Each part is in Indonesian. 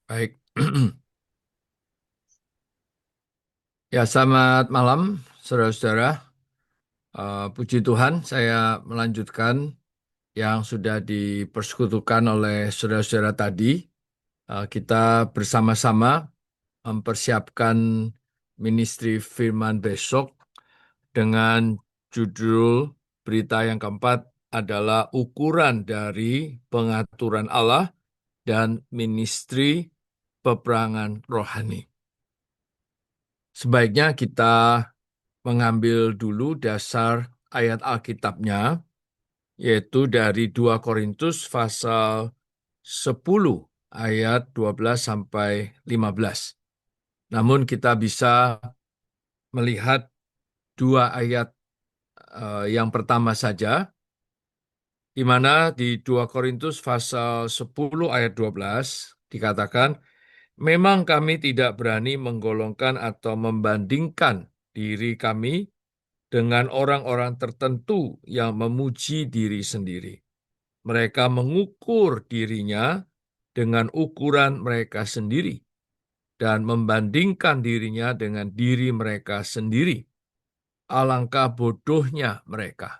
Baik. Ya, selamat malam, saudara-saudara. Puji Tuhan, saya melanjutkan yang sudah dipersekutukan oleh saudara-saudara tadi. Kita bersama-sama mempersiapkan ministry firman besok dengan judul berita yang keempat adalah ukuran dari pengaturan Allah dan ministry peperangan rohani. Sebaiknya kita mengambil dulu dasar ayat Alkitabnya, yaitu dari 2 Korintus pasal 10 ayat 12 sampai 15. Namun kita bisa melihat dua ayat yang pertama saja, di mana di 2 Korintus pasal 10 ayat 12 dikatakan, memang kami tidak berani menggolongkan atau membandingkan diri kami dengan orang-orang tertentu yang memuji diri sendiri. Mereka mengukur dirinya dengan ukuran mereka sendiri dan membandingkan dirinya dengan diri mereka sendiri. Alangkah bodohnya mereka.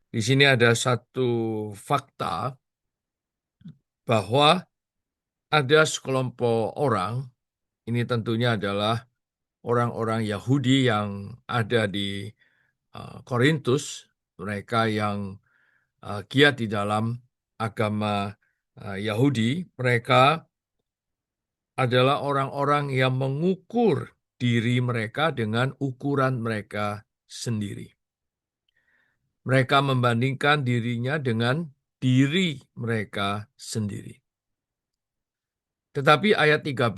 Di sini ada satu fakta bahwa ada sekelompok orang, ini tentunya adalah orang-orang Yahudi yang ada di Korintus, mereka yang giat di dalam agama Yahudi, mereka adalah orang-orang yang mengukur diri mereka dengan ukuran mereka sendiri. Mereka membandingkan dirinya dengan diri mereka sendiri. Tetapi ayat 13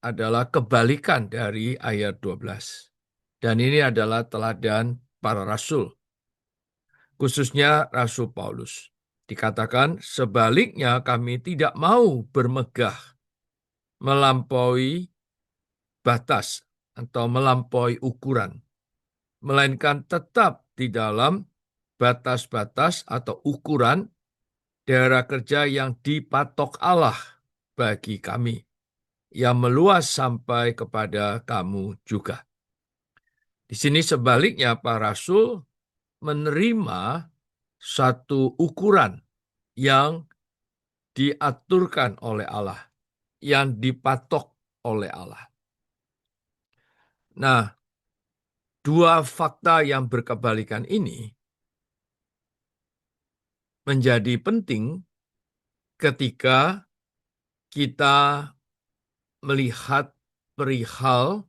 adalah kebalikan dari ayat 12. Dan ini adalah teladan para rasul, khususnya Rasul Paulus. Dikatakan, sebaliknya kami tidak mau bermegah melampaui batas atau melampaui ukuran, melainkan tetap di dalam batas-batas atau ukuran daerah kerja yang dipatok Allah bagi kami, yang meluas sampai kepada kamu juga. Di sini sebaliknya para rasul menerima satu ukuran yang diaturkan oleh Allah, yang dipatok oleh Allah. Nah, dua fakta yang berkebalikan ini menjadi penting ketika kita melihat perihal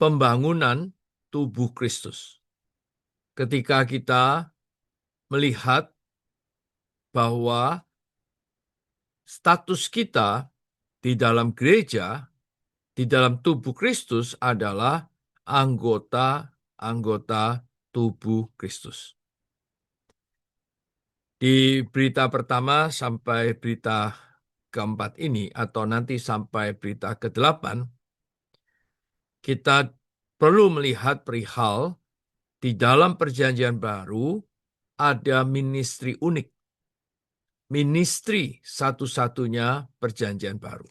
pembangunan tubuh Kristus. Ketika kita melihat bahwa status kita di dalam gereja, di dalam tubuh Kristus adalah anggota-anggota tubuh Kristus. Di berita pertama sampai berita keempat ini, atau nanti sampai berita ke-8, kita perlu melihat perihal di dalam perjanjian baru ada ministry unik. Ministry satu-satunya perjanjian baru.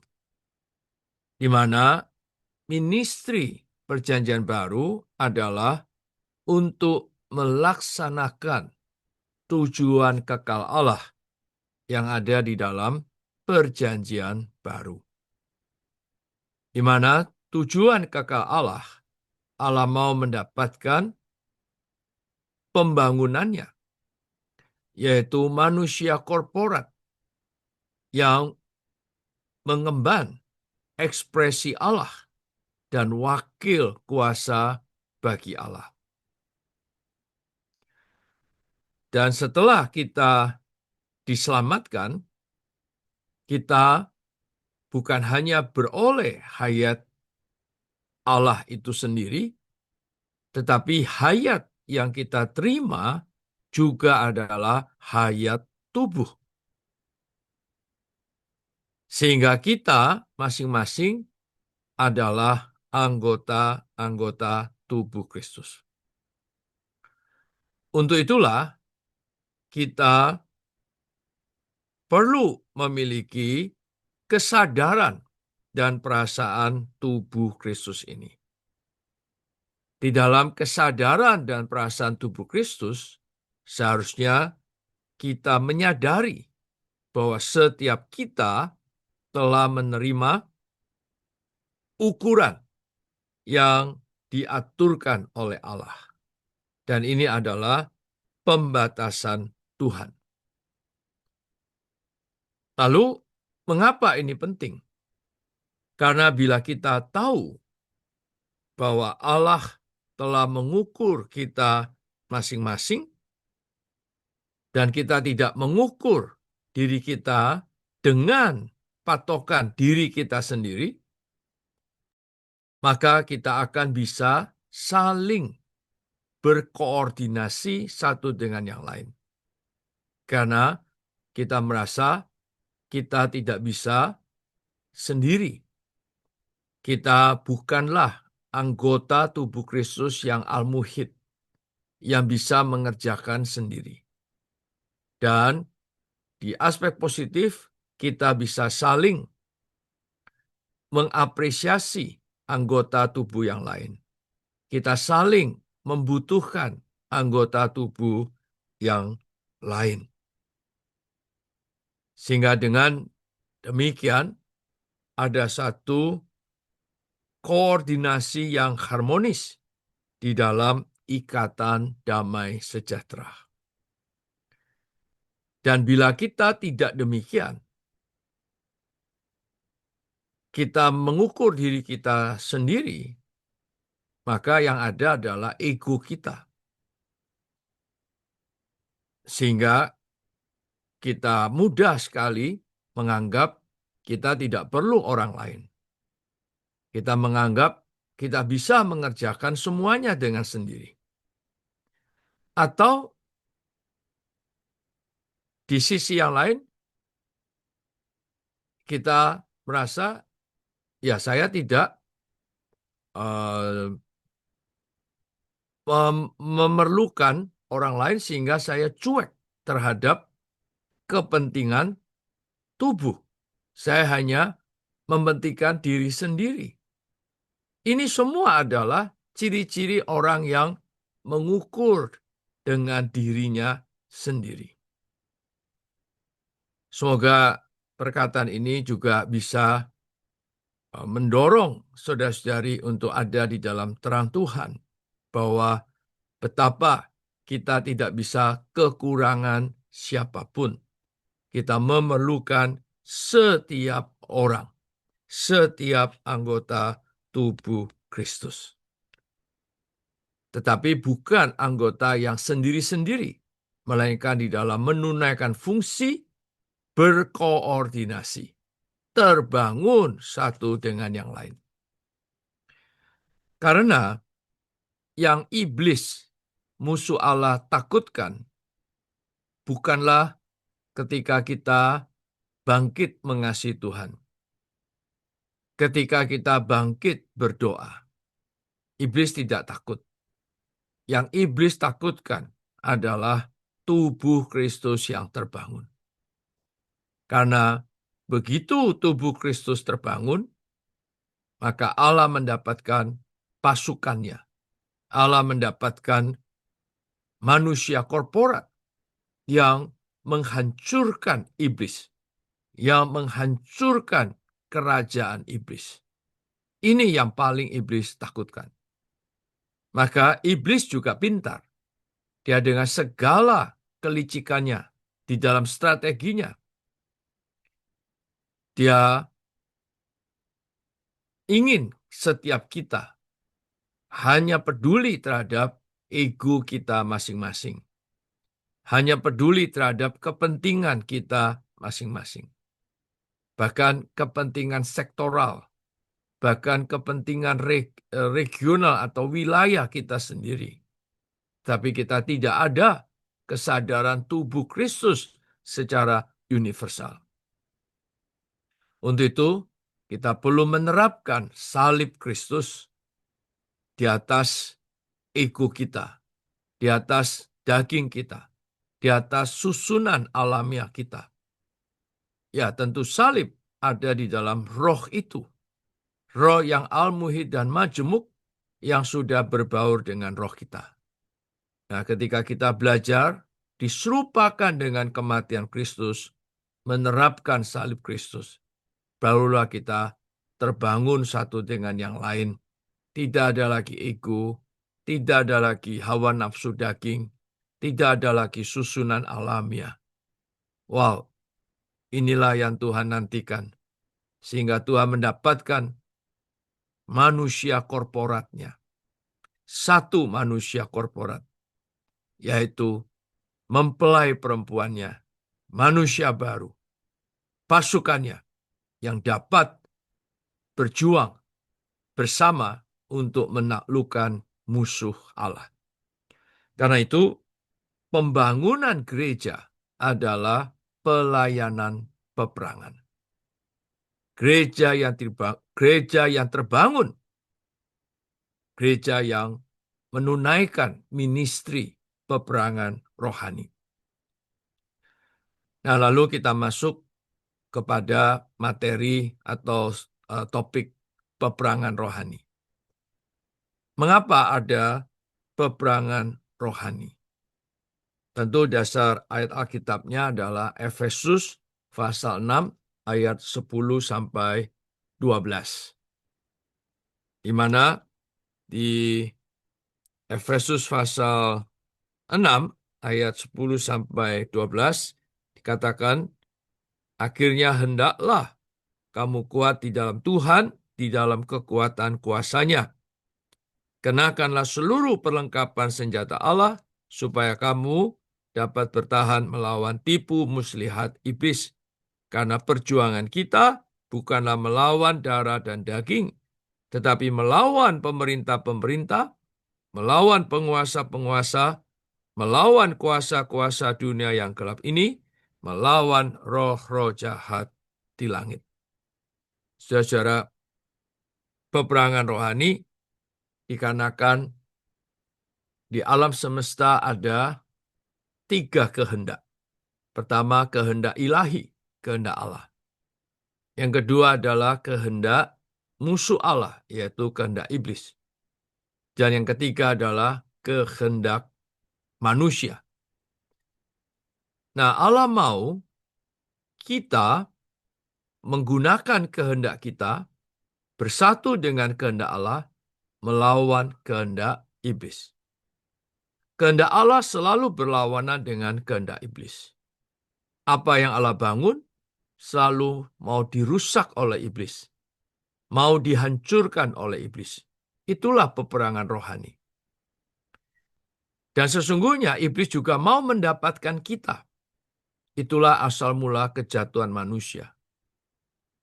Di mana ministry perjanjian baru adalah untuk melaksanakan tujuan kekal Allah yang ada di dalam perjanjian baru. Di mana tujuan kekal Allah, Allah mau mendapatkan pembangunannya, yaitu manusia korporat yang mengemban ekspresi Allah dan wakil kuasa bagi Allah. Dan setelah kita diselamatkan, kita bukan hanya beroleh hayat Allah itu sendiri, tetapi hayat yang kita terima juga adalah hayat tubuh. Sehingga kita masing-masing adalah anggota-anggota tubuh Kristus. Untuk itulah kita perlu memiliki kesadaran dan perasaan tubuh Kristus ini. Di dalam kesadaran dan perasaan tubuh Kristus, seharusnya kita menyadari bahwa setiap kita telah menerima ukuran yang diaturkan oleh Allah. Dan ini adalah pembatasan Tuhan. Lalu, mengapa ini penting? Karena bila kita tahu bahwa Allah telah mengukur kita masing-masing, dan kita tidak mengukur diri kita dengan patokan diri kita sendiri, maka kita akan bisa saling berkoordinasi satu dengan yang lain. Karena kita merasa kita tidak bisa sendiri. Kita bukanlah anggota tubuh Kristus yang al-muhid, yang bisa mengerjakan sendiri. Dan di aspek positif, kita bisa saling mengapresiasi anggota tubuh yang lain. Kita saling membutuhkan anggota tubuh yang lain. Sehingga dengan demikian, ada satu koordinasi yang harmonis di dalam ikatan damai sejahtera. Dan bila kita tidak demikian, kita mengukur diri kita sendiri, maka yang ada adalah ego kita. Sehingga kita mudah sekali menganggap kita tidak perlu orang lain. Kita menganggap kita bisa mengerjakan semuanya dengan sendiri. Atau di sisi yang lain, kita merasa, ya saya tidak memerlukan orang lain sehingga saya cuek terhadap kepentingan tubuh. Saya hanya mementingkan diri sendiri. Ini semua adalah ciri-ciri orang yang mengukur dengan dirinya sendiri. Semoga perkataan ini juga bisa mendorong saudara-saudari untuk ada di dalam terang Tuhan, bahwa betapa kita tidak bisa kekurangan siapapun. Kita memerlukan setiap orang, setiap anggota tubuh Kristus. Tetapi bukan anggota yang sendiri-sendiri, melainkan di dalam menunaikan fungsi berkoordinasi, terbangun satu dengan yang lain. Karena yang iblis, musuh Allah, takutkan bukanlah ketika kita bangkit mengasihi Tuhan. Ketika kita bangkit berdoa, iblis tidak takut. Yang iblis takutkan adalah tubuh Kristus yang terbangun. Karena begitu tubuh Kristus terbangun, maka Allah mendapatkan pasukannya. Allah mendapatkan manusia korporat yang menghancurkan iblis, yang menghancurkan kerajaan iblis. Ini yang paling iblis takutkan. Maka iblis juga pintar. Dia dengan segala kelicikannya di dalam strateginya, dia ingin setiap kita hanya peduli terhadap ego kita masing-masing. Hanya peduli terhadap kepentingan kita masing-masing. Bahkan kepentingan sektoral, bahkan kepentingan regional atau wilayah kita sendiri. Tapi kita tidak ada kesadaran tubuh Kristus secara universal. Untuk itu, kita perlu menerapkan salib Kristus di atas ego kita, di atas daging kita, di atas susunan alamiah kita. Ya, tentu salib ada di dalam roh itu. Roh yang al-muhid dan majemuk yang sudah berbaur dengan roh kita. Nah, ketika kita belajar, diserupakan dengan kematian Kristus, menerapkan salib Kristus, barulah kita terbangun satu dengan yang lain. Tidak ada lagi ego, tidak ada lagi hawa nafsu daging, tidak ada lagi susunan alamiah. Wow, inilah yang Tuhan nantikan. Sehingga Tuhan mendapatkan manusia korporatnya. Satu manusia korporat, yaitu mempelai perempuannya, manusia baru, pasukannya yang dapat berjuang bersama untuk menaklukkan musuh Allah. Karena itu, pembangunan gereja adalah pelayanan peperangan. Gereja yang terbangun, gereja yang menunaikan ministri peperangan rohani. Nah, lalu kita masuk kepada materi atau topik peperangan rohani. Mengapa ada peperangan rohani? Tentu dasar ayat Alkitabnya adalah Efesus pasal 6 ayat 10 sampai 12. Di mana di Efesus pasal 6 ayat 10 sampai 12 dikatakan, akhirnya hendaklah kamu kuat di dalam Tuhan, di dalam kekuatan kuasa-Nya. Kenakanlah seluruh perlengkapan senjata Allah, supaya kamu dapat bertahan melawan tipu muslihat iblis. Karena perjuangan kita bukanlah melawan darah dan daging, tetapi melawan pemerintah-pemerintah, melawan penguasa-penguasa, melawan kuasa-kuasa dunia yang gelap ini, melawan roh-roh jahat di langit. Saudara-saudara, peperangan rohani dikarenakan di alam semesta ada 3 kehendak. Pertama, kehendak ilahi, kehendak Allah. Yang kedua adalah kehendak musuh Allah, yaitu kehendak iblis. Dan yang ketiga adalah kehendak manusia. Nah, Allah mau kita menggunakan kehendak kita bersatu dengan kehendak Allah melawan kehendak iblis. Kehendak Allah selalu berlawanan dengan kehendak iblis. Apa yang Allah bangun selalu mau dirusak oleh iblis, mau dihancurkan oleh iblis. Itulah peperangan rohani. Dan sesungguhnya iblis juga mau mendapatkan kita. Itulah asal mula kejatuhan manusia.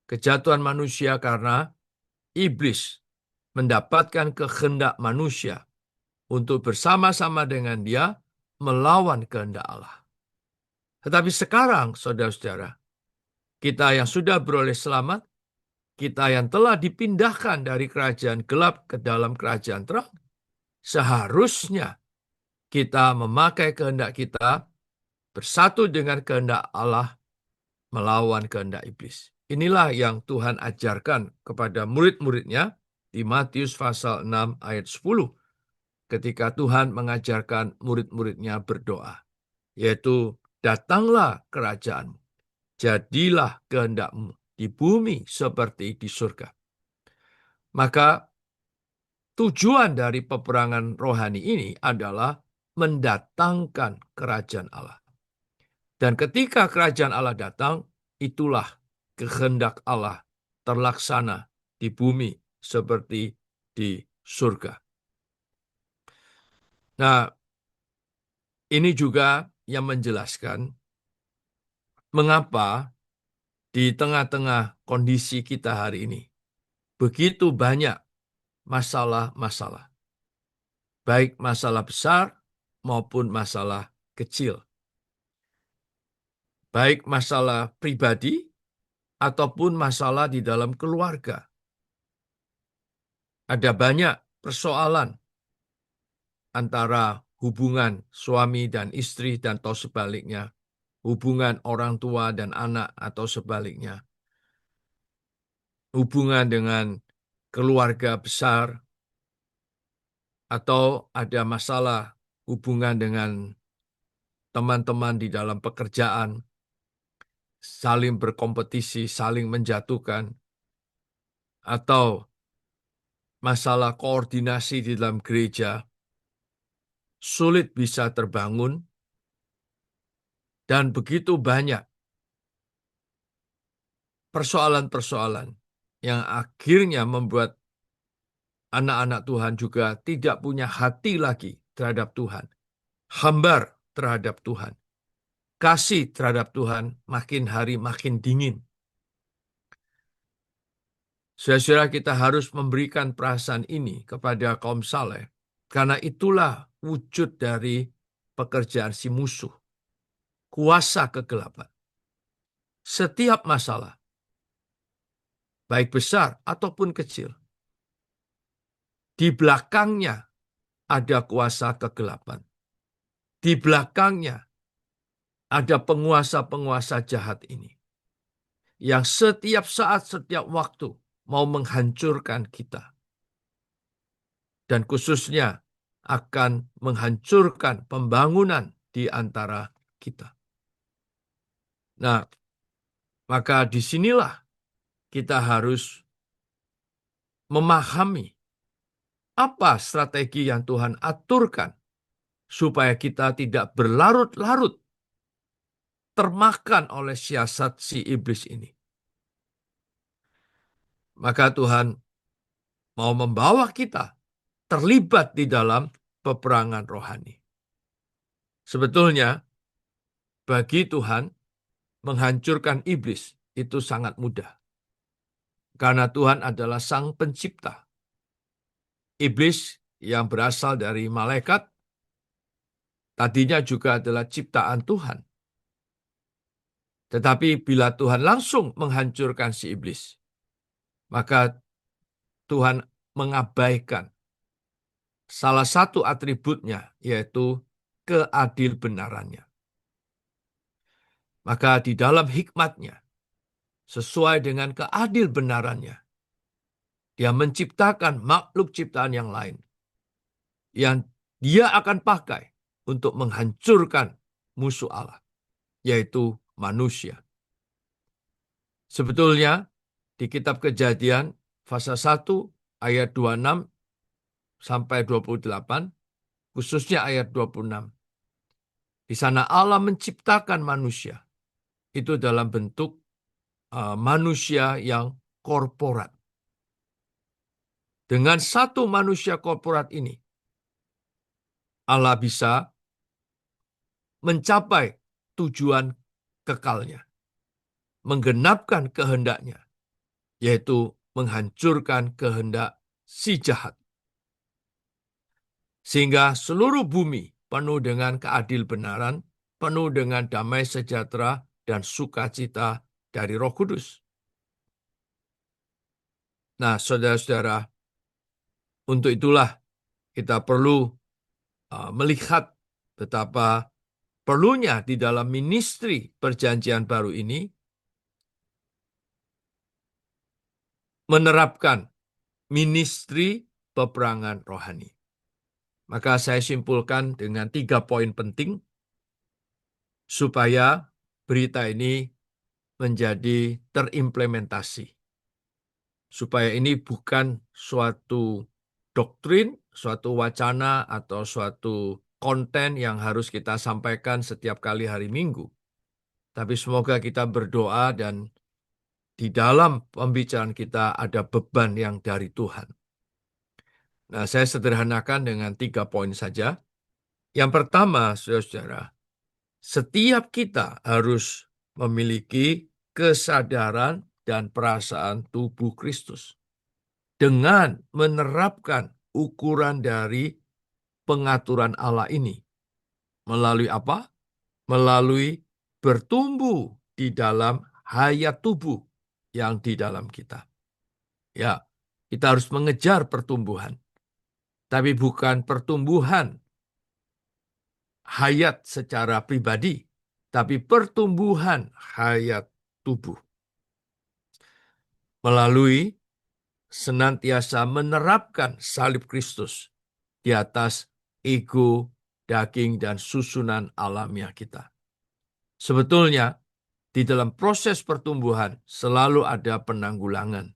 Kejatuhan manusia karena iblis mendapatkan kehendak manusia untuk bersama-sama dengan dia melawan kehendak Allah. Tetapi sekarang, saudara-saudara, kita yang sudah beroleh selamat, kita yang telah dipindahkan dari kerajaan gelap ke dalam kerajaan terang, seharusnya kita memakai kehendak kita bersatu dengan kehendak Allah melawan kehendak iblis. Inilah yang Tuhan ajarkan kepada murid-muridnya di Matius pasal 6 ayat 10. Ketika Tuhan mengajarkan murid-muridnya berdoa, yaitu datanglah kerajaanmu, jadilah kehendakmu di bumi seperti di surga. Maka tujuan dari peperangan rohani ini adalah mendatangkan kerajaan Allah. Dan ketika kerajaan Allah datang, itulah kehendak Allah terlaksana di bumi seperti di surga. Nah, ini juga yang menjelaskan mengapa di tengah-tengah kondisi kita hari ini begitu banyak masalah-masalah. Baik masalah besar maupun masalah kecil. Baik masalah pribadi ataupun masalah di dalam keluarga. Ada banyak persoalan antara hubungan suami dan istri dan atau sebaliknya. Hubungan orang tua dan anak atau sebaliknya. hubungan dengan keluarga besar, atau ada masalah hubungan dengan teman-teman di dalam pekerjaan, saling berkompetisi, saling menjatuhkan, atau masalah koordinasi di dalam gereja, sulit bisa terbangun, dan begitu banyak persoalan-persoalan yang akhirnya membuat anak-anak Tuhan juga tidak punya hati lagi terhadap Tuhan, hambar terhadap Tuhan, kasih terhadap Tuhan makin hari makin dingin. Saudara-saudara, kita harus memberikan perasaan ini kepada kaum saleh, karena itulah wujud dari pekerjaan si musuh, kuasa kegelapan. Setiap masalah, baik besar ataupun kecil, di belakangnya ada kuasa kegelapan. Di belakangnya ada penguasa-penguasa jahat ini, yang setiap saat, setiap waktu mau menghancurkan kita. Dan khususnya akan menghancurkan pembangunan di antara kita. Nah, maka disinilah kita harus memahami apa strategi yang Tuhan aturkan supaya kita tidak berlarut-larut termakan oleh siasat si iblis ini. Maka Tuhan mau membawa kita terlibat di dalam peperangan rohani. Sebetulnya, bagi Tuhan, menghancurkan iblis itu sangat mudah. Karena Tuhan adalah sang pencipta. Iblis yang berasal dari malaikat, tadinya juga adalah ciptaan Tuhan. Tetapi bila Tuhan langsung menghancurkan si iblis, maka Tuhan mengabaikan salah satu atributnya, yaitu keadil benarannya. Maka di dalam hikmatnya, sesuai dengan keadil benarannya, dia menciptakan makhluk ciptaan yang lain, yang dia akan pakai untuk menghancurkan musuh Allah, yaitu manusia. Sebetulnya, di kitab Kejadian, pasal 1, ayat 26 sampai 28, khususnya ayat 26. Di sana Allah menciptakan manusia. Itu dalam bentuk manusia yang korporat. Dengan satu manusia korporat ini, Allah bisa mencapai tujuan kekalnya, menggenapkan kehendaknya, yaitu menghancurkan kehendak si jahat. Sehingga seluruh bumi penuh dengan keadil benaran, penuh dengan damai sejahtera dan sukacita dari Roh Kudus. Nah, saudara-saudara, untuk itulah kita perlu melihat betapa perlunya di dalam ministri perjanjian baru ini menerapkan ministri peperangan rohani. Maka saya simpulkan dengan 3 poin penting supaya berita ini menjadi terimplementasi. Supaya ini bukan suatu doktrin, suatu wacana, atau suatu konten yang harus kita sampaikan setiap kali hari Minggu. Tapi semoga kita berdoa dan di dalam pembicaraan kita ada beban yang dari Tuhan. Nah, saya sederhanakan dengan 3 poin saja. Yang pertama, saudara-saudara, setiap kita harus memiliki kesadaran dan perasaan tubuh Kristus. Dengan menerapkan ukuran dari pengaturan Allah ini. Melalui apa? Melalui bertumbuh di dalam hayat tubuh yang di dalam kita. Ya, kita harus mengejar pertumbuhan. Tapi bukan pertumbuhan hayat secara pribadi, tapi pertumbuhan hayat tubuh. melalui senantiasa menerapkan salib Kristus di atas ego, daging, dan susunan alamiah kita. Sebetulnya, di dalam proses pertumbuhan selalu ada penanggulangan,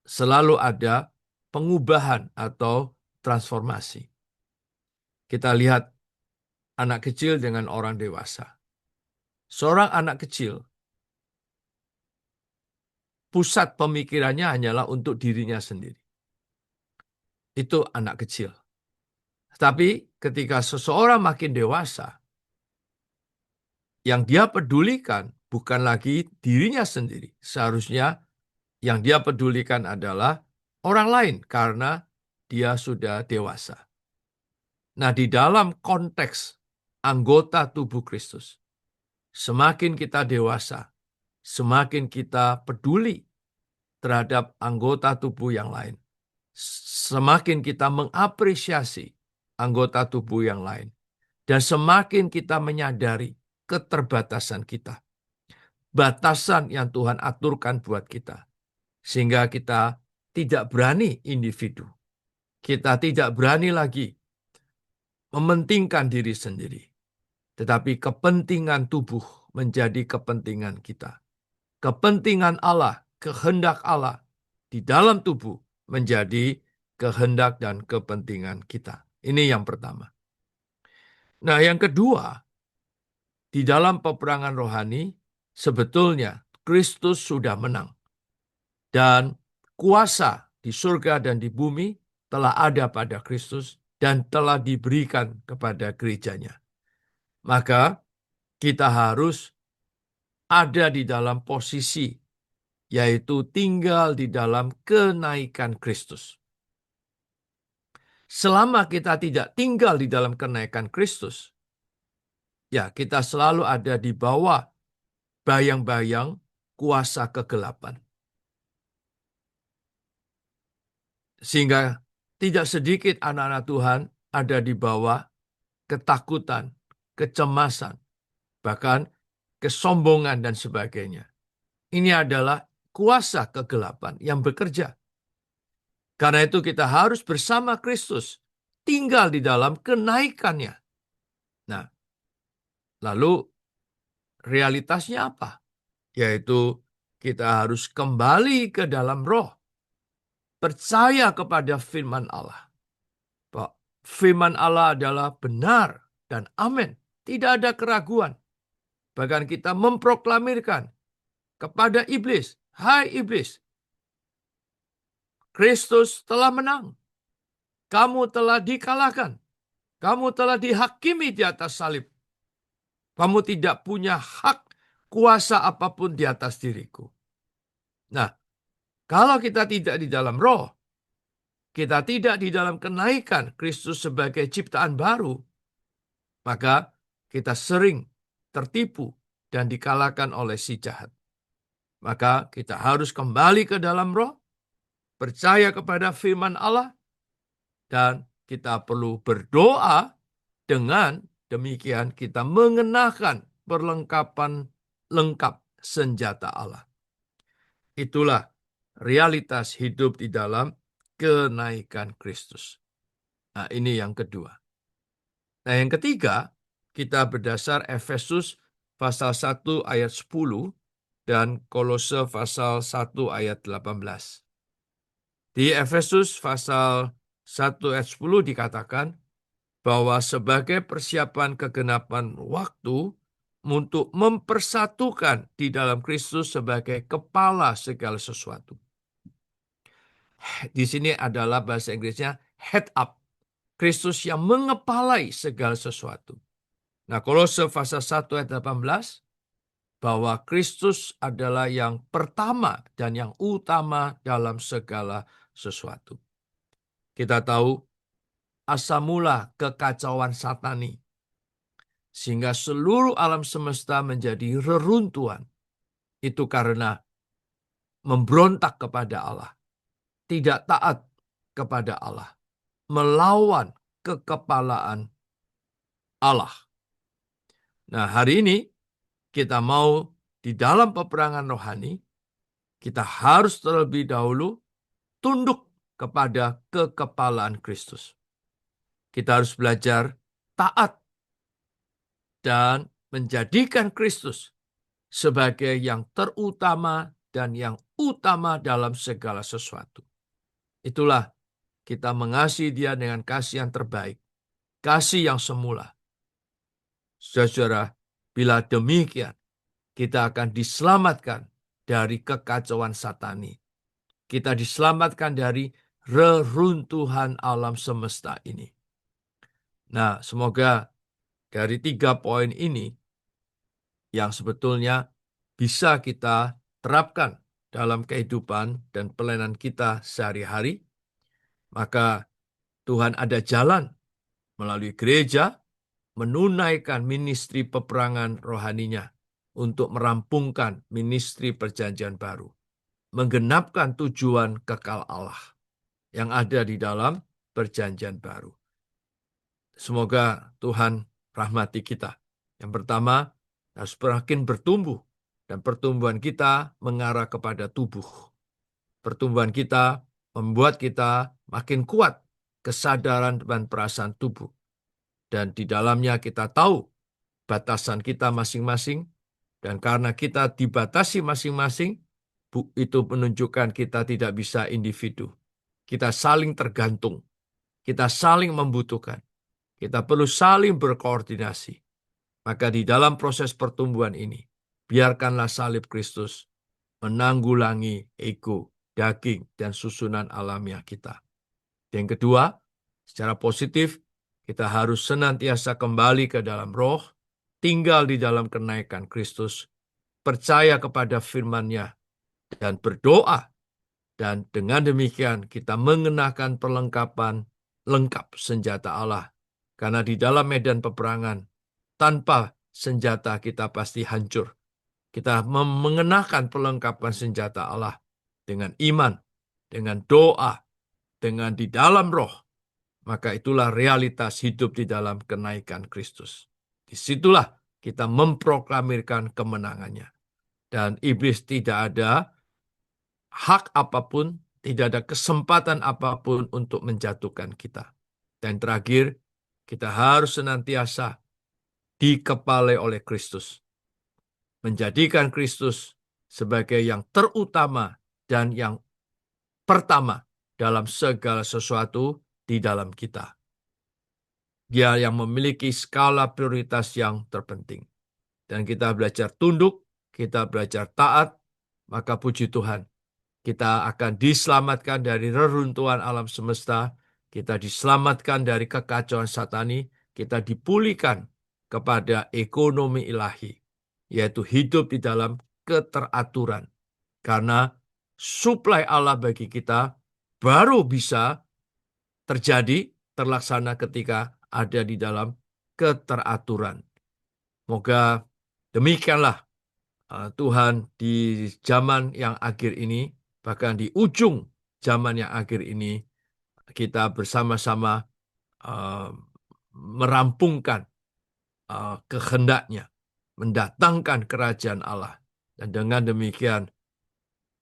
selalu ada pengubahan atau transformasi. Kita lihat anak kecil dengan orang dewasa. Seorang anak kecil, pusat pemikirannya hanyalah untuk dirinya sendiri. Itu anak kecil. Tapi ketika seseorang makin dewasa, yang dia pedulikan bukan lagi dirinya sendiri. Seharusnya yang dia pedulikan adalah orang lain karena dia sudah dewasa. Nah, di dalam konteks anggota tubuh Kristus, semakin kita dewasa, semakin kita peduli terhadap anggota tubuh yang lain. Semakin kita mengapresiasi anggota tubuh yang lain. Dan semakin kita menyadari keterbatasan kita. Batasan yang Tuhan aturkan buat kita. Sehingga kita tidak berani individu. Kita tidak berani lagi mementingkan diri sendiri. Tetapi kepentingan tubuh menjadi kepentingan kita. Kepentingan Allah, kehendak Allah di dalam tubuh menjadi kehendak dan kepentingan kita. Ini yang pertama. Nah, yang kedua, di dalam peperangan rohani, sebetulnya Kristus sudah menang. Dan kuasa di surga dan di bumi telah ada pada Kristus dan telah diberikan kepada gerejanya. Maka kita harus ada di dalam posisi, yaitu tinggal di dalam kenaikan Kristus. Selama kita tidak tinggal di dalam kenaikan Kristus, ya kita selalu ada di bawah bayang-bayang kuasa kegelapan. Sehingga tidak sedikit anak-anak Tuhan ada di bawah ketakutan, kecemasan, bahkan kesombongan dan sebagainya. Ini adalah kuasa kegelapan yang bekerja. Karena itu kita harus bersama Kristus tinggal di dalam kenaikannya. Nah, lalu realitasnya apa? Yaitu kita harus kembali ke dalam roh. Percaya kepada firman Allah. Firman Allah adalah benar dan amin. Tidak ada keraguan. Bahkan kita memproklamirkan kepada iblis, hai iblis, Kristus telah menang. Kamu telah dikalahkan. Kamu telah dihakimi di atas salib. Kamu tidak punya hak kuasa apapun di atas diriku. Nah, kalau kita tidak di dalam roh, kita tidak di dalam kenaikan Kristus sebagai ciptaan baru, maka kita sering tertipu dan dikalahkan oleh si jahat. Maka kita harus kembali ke dalam roh, percaya kepada firman Allah, dan kita perlu berdoa. Dengan demikian kita mengenakan perlengkapan lengkap senjata Allah. Itulah realitas hidup di dalam kenaikan Kristus. Nah, ini yang kedua. Nah, yang ketiga, kita berdasar Efesus pasal 1 ayat 10 dan Kolose pasal 1 ayat 18. Di Efesus pasal 1 ayat 10 dikatakan bahwa sebagai persiapan kegenapan waktu untuk mempersatukan di dalam Kristus sebagai kepala segala sesuatu. Di sini adalah bahasa Inggrisnya head up. Kristus yang mengepalai segala sesuatu. Nah, Kolose pasal 1 ayat 18, bahwa Kristus adalah yang pertama dan yang utama dalam segala sesuatu. Kita tahu asal mula kekacauan satani, sehingga seluruh alam semesta menjadi reruntuhan. Itu karena memberontak kepada Allah, tidak taat kepada Allah, melawan kekepalaan Allah. Nah, hari ini kita mau di dalam peperangan rohani, kita harus terlebih dahulu tunduk kepada kekepalan Kristus. Kita harus belajar taat dan menjadikan Kristus sebagai yang terutama dan yang utama dalam segala sesuatu. Itulah kita mengasihi Dia dengan kasih yang terbaik, kasih yang semula. Saudara, bila demikian, kita akan diselamatkan dari kekacauan satani. Kita diselamatkan dari reruntuhan alam semesta ini. Nah, semoga dari 3 poin ini yang sebetulnya bisa kita terapkan dalam kehidupan dan pelayanan kita sehari-hari, maka Tuhan ada jalan melalui gereja menunaikan ministri peperangan rohaninya untuk merampungkan ministri perjanjian baru, menggenapkan tujuan kekal Allah yang ada di dalam perjanjian baru. Semoga Tuhan rahmati kita. Yang pertama, harus semakin bertumbuh, dan pertumbuhan kita mengarah kepada tubuh. Pertumbuhan kita membuat kita makin kuat kesadaran dan perasaan tubuh. Dan di dalamnya kita tahu batasan kita masing-masing, dan karena kita dibatasi masing-masing, itu menunjukkan kita tidak bisa individu. Kita saling tergantung, kita saling membutuhkan, kita perlu saling berkoordinasi. Maka di dalam proses pertumbuhan ini, biarkanlah salib Kristus menanggulangi ego, daging, dan susunan alamiah kita. Yang kedua, secara positif, kita harus senantiasa kembali ke dalam roh, tinggal di dalam kenaikan Kristus, percaya kepada firman-Nya, dan berdoa. Dan dengan demikian kita mengenakan perlengkapan lengkap senjata Allah. Karena di dalam medan peperangan, tanpa senjata kita pasti hancur. Kita mengenakan perlengkapan senjata Allah dengan iman, dengan doa, dengan di dalam roh. Maka itulah realitas hidup di dalam kenaikan Kristus. Disitulah kita memproklamirkan kemenangannya. Dan iblis tidak ada hak apapun, tidak ada kesempatan apapun untuk menjatuhkan kita. Dan terakhir, kita harus senantiasa dikepalai oleh Kristus. Menjadikan Kristus sebagai yang terutama dan yang pertama dalam segala sesuatu di dalam kita. Dia yang memiliki skala prioritas yang terpenting. Dan kita belajar tunduk, kita belajar taat, maka puji Tuhan, kita akan diselamatkan dari reruntuhan alam semesta, kita diselamatkan dari kekacauan satani, kita dipulihkan kepada ekonomi ilahi, yaitu hidup di dalam keteraturan. Karena suplai Allah bagi kita baru bisa terjadi, terlaksana ketika ada di dalam keteraturan. Moga demikianlah Tuhan di zaman yang akhir ini, bahkan di ujung zaman yang akhir ini, kita bersama-sama merampungkan kehendak-Nya, mendatangkan kerajaan Allah. Dan dengan demikian,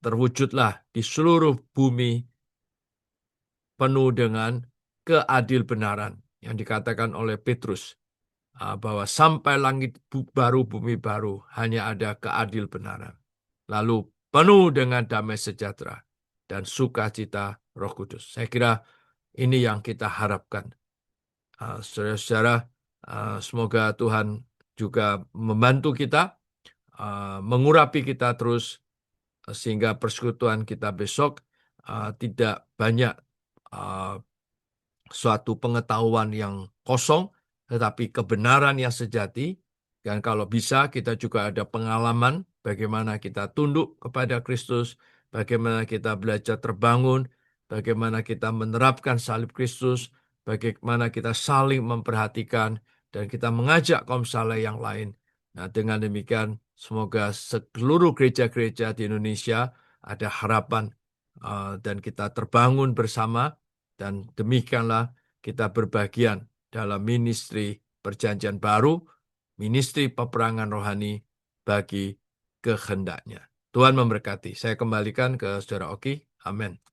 terwujudlah di seluruh bumi penuh dengan keadilbenaran yang dikatakan oleh Petrus, bahwa sampai langit baru, bumi baru, hanya ada keadilbenaran. Lalu penuh dengan damai sejahtera dan sukacita Roh Kudus. Saya kira ini yang kita harapkan. Saudara-saudara, semoga Tuhan juga membantu kita, mengurapi kita terus, sehingga persekutuan kita besok tidak banyak suatu pengetahuan yang kosong, tetapi kebenaran yang sejati. Dan kalau bisa kita juga ada pengalaman bagaimana kita tunduk kepada Kristus, bagaimana kita belajar terbangun, bagaimana kita menerapkan salib Kristus, bagaimana kita saling memperhatikan, dan kita mengajak kaum saleh yang lain. Nah, dengan demikian semoga seluruh gereja-gereja di Indonesia ada harapan dan kita terbangun bersama, dan demikianlah kita berbagian dalam ministri perjanjian baru, ministri peperangan rohani bagi kehendak-Nya. Tuhan memberkati. Saya kembalikan ke Saudara Oki. Amin.